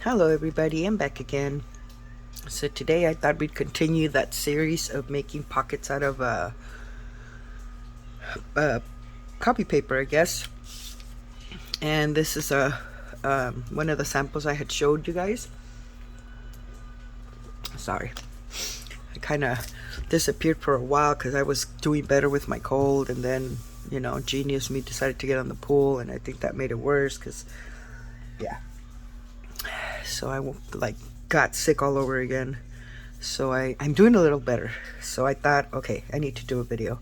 Hello everybody, I'm back again. So today I thought we'd continue that series of making pockets out of copy paper, I guess. And this is one of the samples I had showed you guys. Sorry, I kind of disappeared for a while because I was doing better with my cold, and then genius me decided to get on the pool, and I think that made it worse because so I got sick all over again. So I'm doing a little better. So I thought, okay, I need to do a video.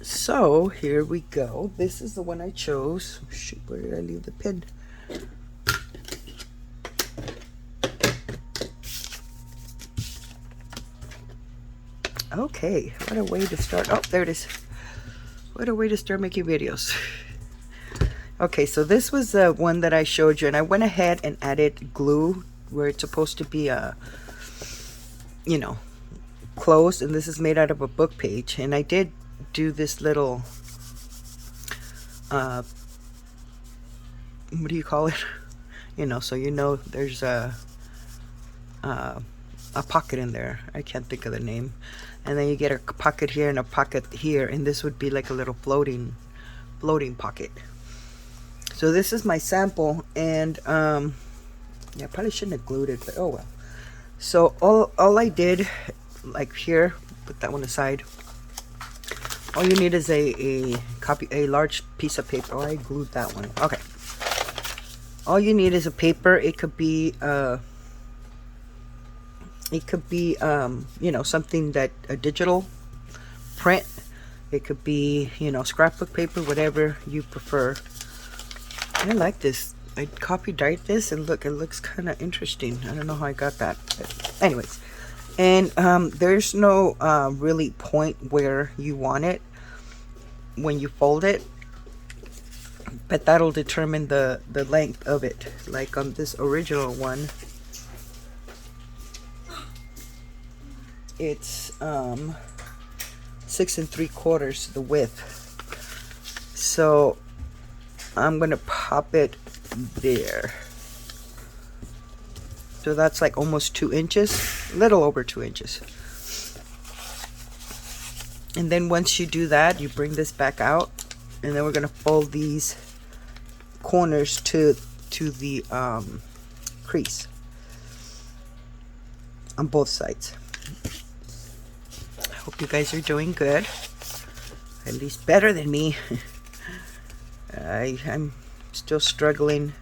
So here we go. This is the one I chose. Shoot, where did I leave the pin? Okay, what a way to start. Oh, there it is. What a way to start making videos. Okay, so this was the one that I showed you, and I went ahead and added glue where it's supposed to be closed, and this is made out of a book page. And I did do this little what do you call it? So there's a pocket in there. I can't think of the name. And then you get a pocket here and a pocket here, and this would be like a little floating pocket. So this is my sample, and yeah, I probably shouldn't have glued it, but oh well. So all I did, like here, put that one aside. All you need is a large piece of paper. Oh, I glued that one. Okay. All you need is a paper. It could be something that a digital print. It could be scrapbook paper, whatever you prefer. I like this. I copy dyed this, and look, it looks kind of interesting. I don't know how I got that, but anyways. And there's no really point where you want it when you fold it, but that'll determine the length of it. Like on this original one, it's 6 3/4 the width. So I'm gonna pop it there. So that's like almost 2 inches, a little over 2 inches. And then once you do that, you bring this back out, and then we're gonna fold these corners to the crease on both sides. I hope you guys are doing good, at least better than me. I'm still struggling,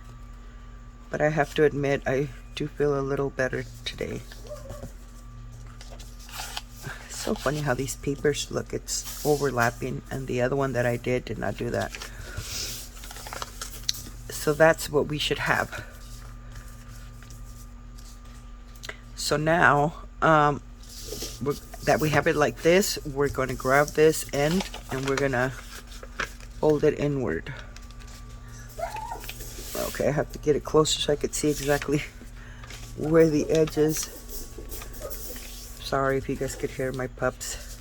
but I have to admit I do feel a little better today. It's so funny how these papers look, it's overlapping, and the other one that I did not do that. So that's what we should have. So now that we have it like this, we're going to grab this end and we're going to fold it inward. Okay, I have to get it closer so I could see exactly where the edge is. Sorry if you guys could hear my pups.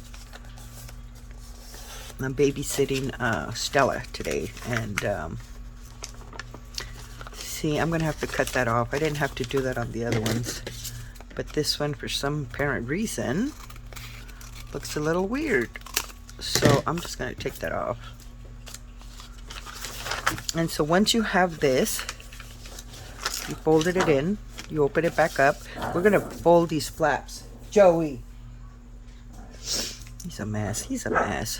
I'm babysitting Stella today, and see, I'm gonna have to cut that off. I didn't have to do that on the other ones, but this one, for some apparent reason, looks a little weird. So I'm just gonna take that off. And so once you have this, you folded it in, you open it back up. We're gonna fold these flaps. Joey, he's a mess. He's a mess.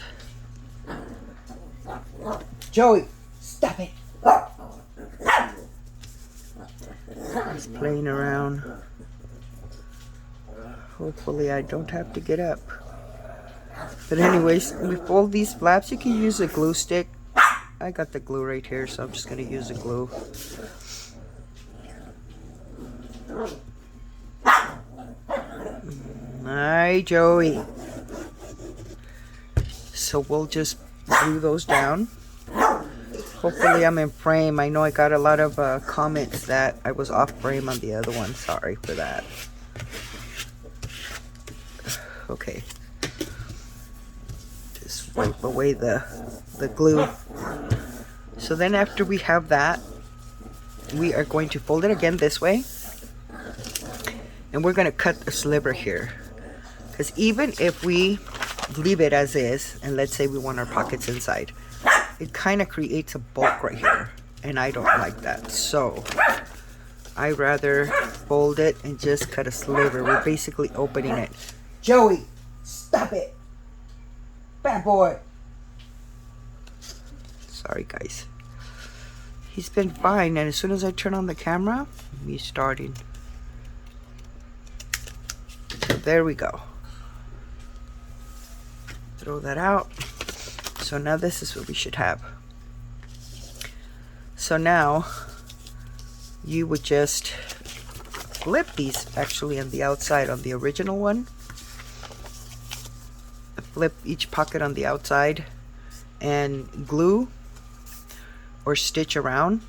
Joey, stop it. He's playing around. Hopefully I don't have to get up. But anyways, we fold these flaps. You can use a glue stick. I got the glue right here, so I'm just going to use the glue. Hi, Joey. So we'll just glue those down. Hopefully I'm in frame. I know I got a lot of comments that I was off frame on the other one. Sorry for that. Okay. Just wipe away the glue. So then after we have that, we are going to fold it again this way, and we're going to cut a sliver here, because even if we leave it as is, and let's say we want our pockets inside, it kind of creates a bulk right here, and I don't like that. So I rather fold it and just cut a sliver. We're basically opening it. Joey, stop it. Bad boy. Sorry guys. He's been fine, and as soon as I turn on the camera, he's starting. So there we go. Throw that out. So now this is what we should have. So now you would just flip these actually on the outside on the original one. Flip each pocket on the outside and glue or stitch around.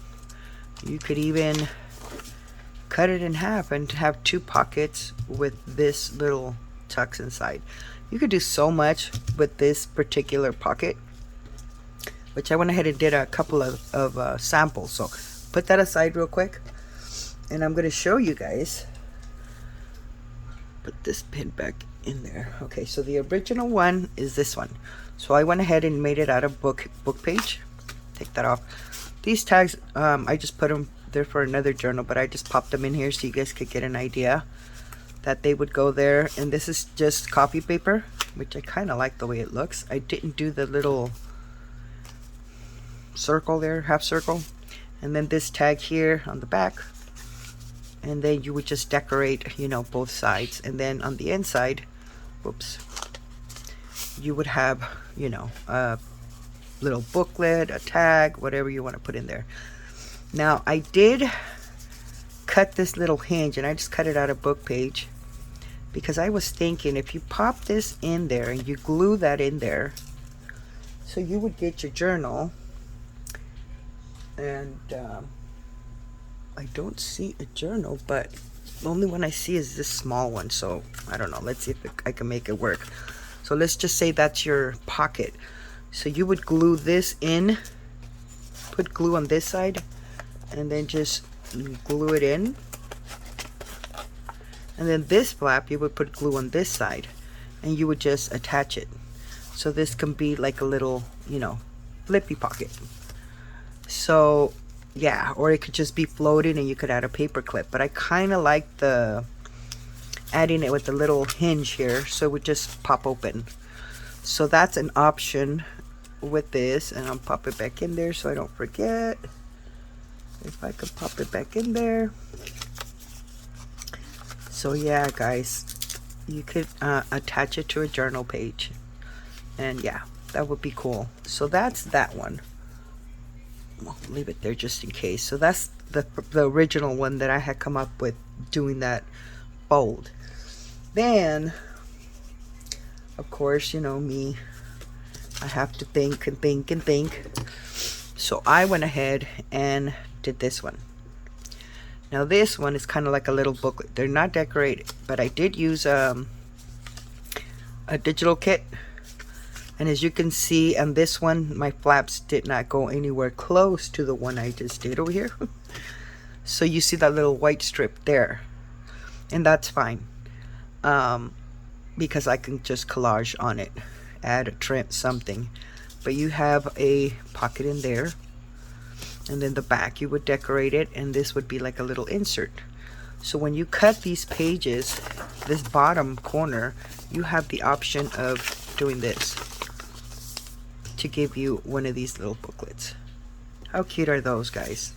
You could even cut it in half and have 2 pockets with this little tucks inside. You could do so much with this particular pocket, which I went ahead and did a couple of samples. So put that aside real quick, and I'm going to show you guys. Put this pin back in there. Okay, so the original one is this one. So I went ahead and made it out of book page. Take that off. These tags, I just put them there for another journal, but I just popped them in here so you guys could get an idea that they would go there. And this is just copy paper, which I kind of like the way it looks. I didn't do the little circle there, half circle, and then this tag here on the back, and then you would just decorate, you know, both sides. And then on the inside, whoops, you would have, you know, a little booklet, a tag, whatever you want to put in there. Now I did cut this little hinge, and I just cut it out of book page, because I was thinking if you pop this in there and you glue that in there, so you would get your journal. And I don't see a journal, but the only one I see is this small one. So I don't know, let's see if I can make it work. So let's just say that's your pocket. So you would glue this in, put glue on this side, and then just glue it in. And then this flap, you would put glue on this side, and you would just attach it. So this can be like a little, you know, flippy pocket. So yeah, or it could just be floating and you could add a paper clip, but I kind of like the adding it with the little hinge here, so it would just pop open. So that's an option with this, and I'll pop it back in there so I don't forget. If I could pop it back in there. So yeah guys, you could attach it to a journal page, and yeah, that would be cool. So that's that one. Well, leave it there just in case. So that's the original one that I had come up with, doing that fold. Then of course, you know me, I have to think and think and think. So I went ahead and did this one. Now this one is kind of like a little booklet. They're not decorated, but I did use a digital kit. And as you can see on this one, my flaps did not go anywhere close to the one I just did over here. So you see that little white strip there, and that's fine, because I can just collage on it, add a trim, something. But you have a pocket in there, and then the back you would decorate it, and this would be like a little insert. So when you cut these pages, this bottom corner, you have the option of doing this to give you one of these little booklets. How cute are those, guys?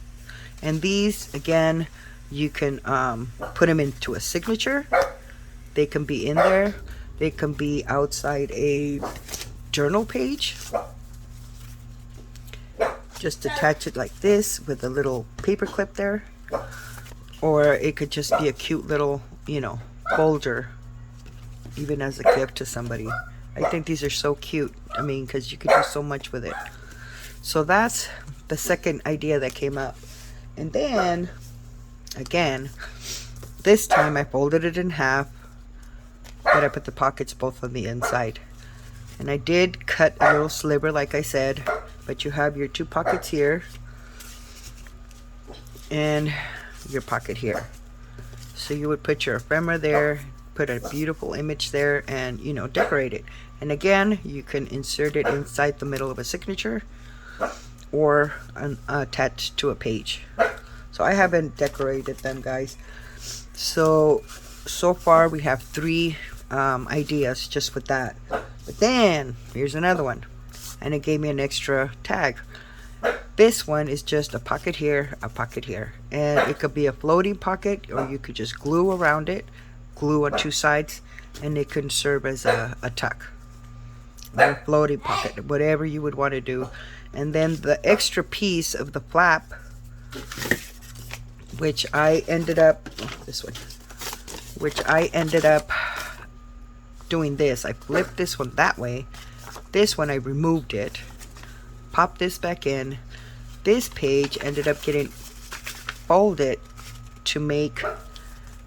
And these, again, you can put them into a signature. They can be in there. They can be outside a journal page. Just attach it like this with a little paper clip there. Or it could just be a cute little, you know, folder, even as a gift to somebody. I think these are so cute. I mean, because you could do so much with it. So that's the second idea that came up. And then, again, this time I folded it in half, but I put the pockets both on the inside. And I did cut a little sliver, like I said, but you have your 2 pockets here. and your pocket here. So you would put your ephemera there, put a beautiful image there, and you know, decorate it. And again, you can insert it inside the middle of a signature or attached to a page. So I haven't decorated them, guys. So far we have 3 ideas just with that. But then here's another one, and it gave me an extra tag. This one is just a pocket here, and it could be a floating pocket, or you could just glue around it, glue on 2 sides, and it can serve as a tuck or a floating pocket, whatever you would want to do. And then the extra piece of the flap, which I ended up doing this. I flipped this one that way. This one I removed it, popped this back in. This page ended up getting folded to make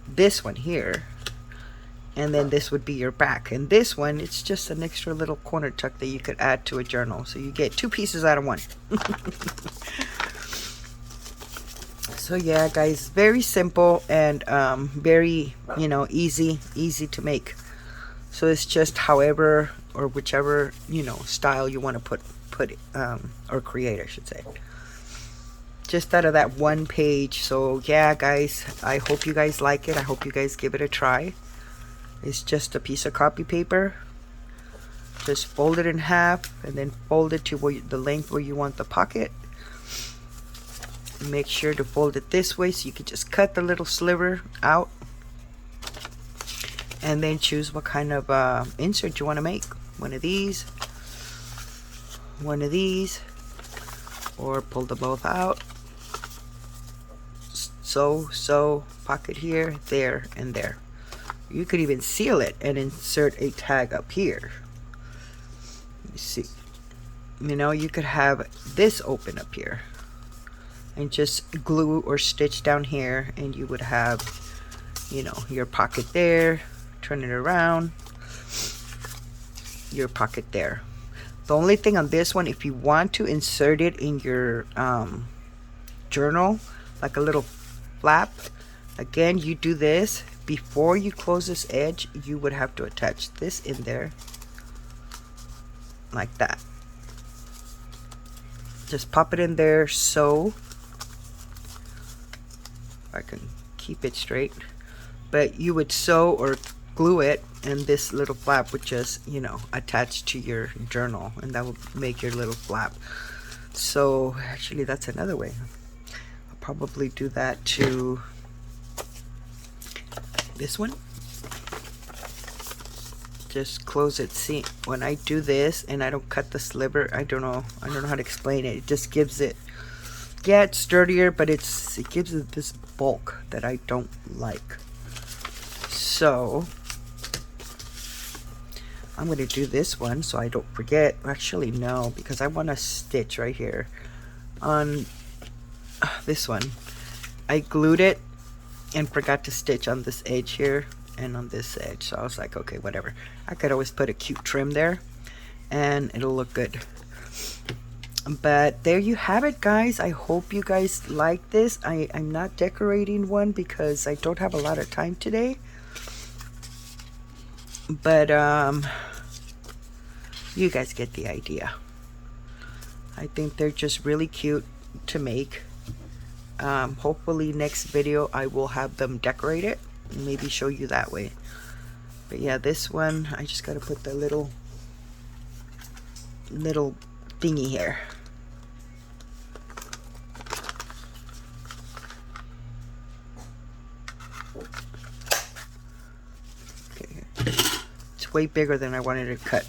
this one here, and then this would be your back. And this one, it's just an extra little corner tuck that you could add to a journal, so you get 2 pieces out of 1. So yeah, guys, very simple and very, you know, easy to make. So it's just however or whichever, you know, style you want to put it or create, I should say, just out of that 1 page. So yeah, guys, I hope you guys like it. I hope you guys give it a try. It's just a piece of copy paper. Just fold it in half and then fold it to the length where you want the pocket. Make sure to fold it this way so you can just cut the little sliver out, and then choose what kind of insert you want to make. One of these, or pull them both out. So pocket here, there, and there. You could even seal it and insert a tag up here. You see, you know, you could have this open up here and just glue or stitch down here, and you would have, you know, your pocket there. Turn it around, your pocket there. The only thing on this one, if you want to insert it in your journal, like a little flap, again, you do this before you close this edge. You would have to attach this in there like that. Just pop it in there, so I can keep it straight. But you would sew or glue it, and this little flap would just, you know, attach to your journal, and that will make your little flap. So actually, that's another way. I'll probably do that to this one. Just close it. See, when I do this and I don't cut the sliver, I don't know how to explain it. It just gives it, yeah, it's sturdier, but it gives it this bulk that I don't like. So I'm going to do this one so I don't forget. Actually, no, because I want to stitch right here on this one. I glued it and forgot to stitch on this edge here and on this edge. So I was like, okay, whatever. I could always put a cute trim there and it'll look good. But there you have it, guys. I hope you guys like this. I'm not decorating one because I don't have a lot of time today. But you guys get the idea. I think they're just really cute to make. Hopefully next video I will have them decorated and maybe show you that way. But yeah, this one I just gotta put the little thingy here. Okay, it's way bigger than I wanted to cut,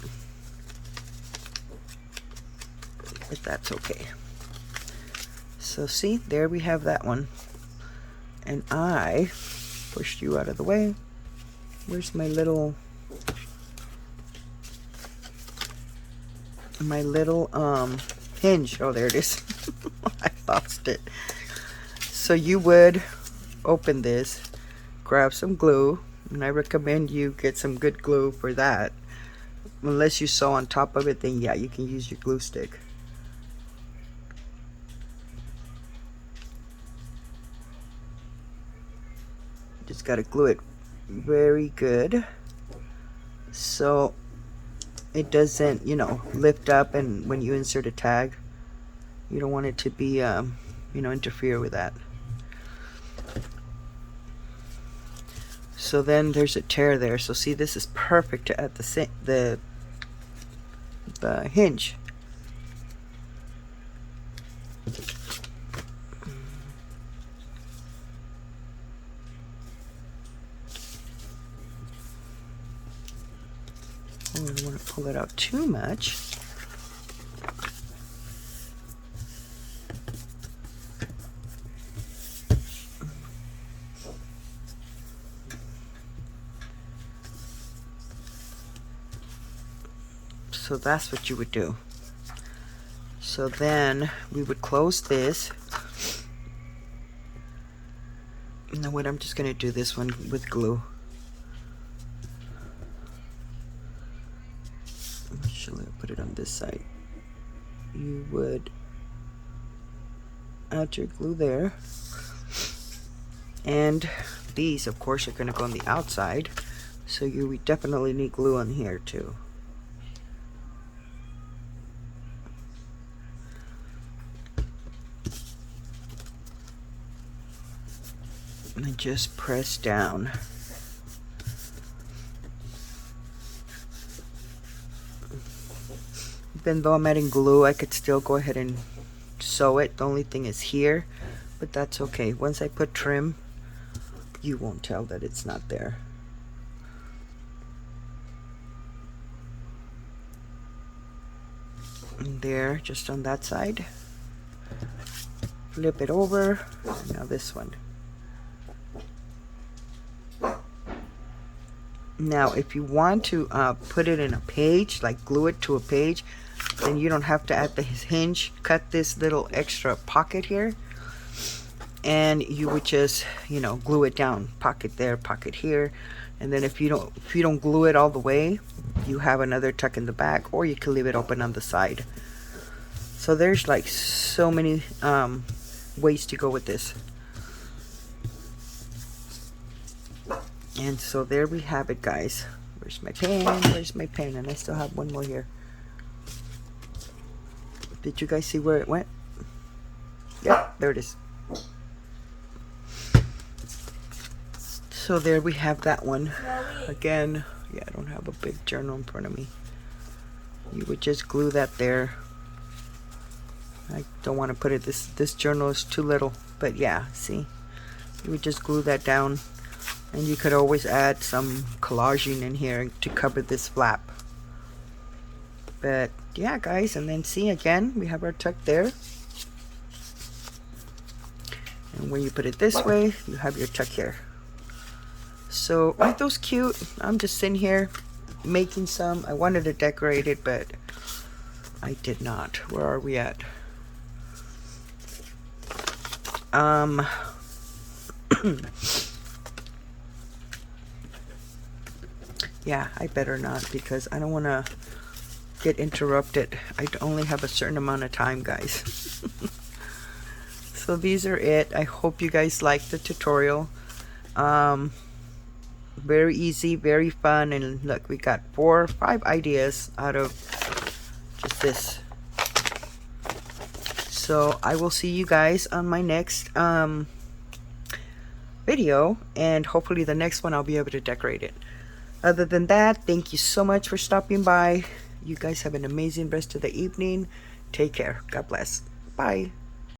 but that's okay. So see, there we have that one, and I pushed you out of the way. Where's my little hinge? Oh, there it is. I lost it. So you would open this, grab some glue, and I recommend you get some good glue for that. Unless you sew on top of it, then yeah, you can use your glue stick. Just got to glue it very good so it doesn't, you know, lift up, and when you insert a tag, you don't want it to be, you know, interfere with that. So then there's a tear there. So see, this is perfect to add the hinge. I don't want to pull it out too much. So that's what you would do. So then we would close this. You know what, I'm just going to do this one with glue. Actually, I'll put it on this side. You would add your glue there. And these, of course, are going to go on the outside. So you definitely need glue on here too. And just press down. Even though I'm adding glue, I could still go ahead and sew it. The only thing is here, but that's okay. Once I put trim, you won't tell that it's not there. And there, just on that side. Flip it over. Now this one. Now, if you want to put it in a page, like glue it to a page, then you don't have to add the hinge. Cut this little extra pocket here, and you would just, you know, glue it down. Pocket there, pocket here, and then if you don't glue it all the way, you have another tuck in the back, or you can leave it open on the side. So there's like so many ways to go with this. And so there we have it, guys. Where's my pen? Where's my pen? And I still have one more here. Did you guys see where it went? Yep, there it is. So there we have that one. Again, yeah, I don't have a big journal in front of me. You would just glue that there. I don't want to put it, this journal is too little, but yeah, see? You would just glue that down. And you could always add some collaging in here to cover this flap. But yeah, guys, and then see, again, we have our tuck there. And when you put it this way, you have your tuck here. So aren't those cute? I'm just sitting here making some. I wanted to decorate it, but I did not. Where are we at? Yeah, I better not, because I don't want to get interrupted. I only have a certain amount of time, guys. So these are it. I hope you guys liked the tutorial. Very easy, very fun, and look, we got 4 or 5 ideas out of just this. So I will see you guys on my next video, and hopefully the next one I'll be able to decorate it. Other than that, thank you so much for stopping by. You guys have an amazing rest of the evening. Take care. God bless. Bye.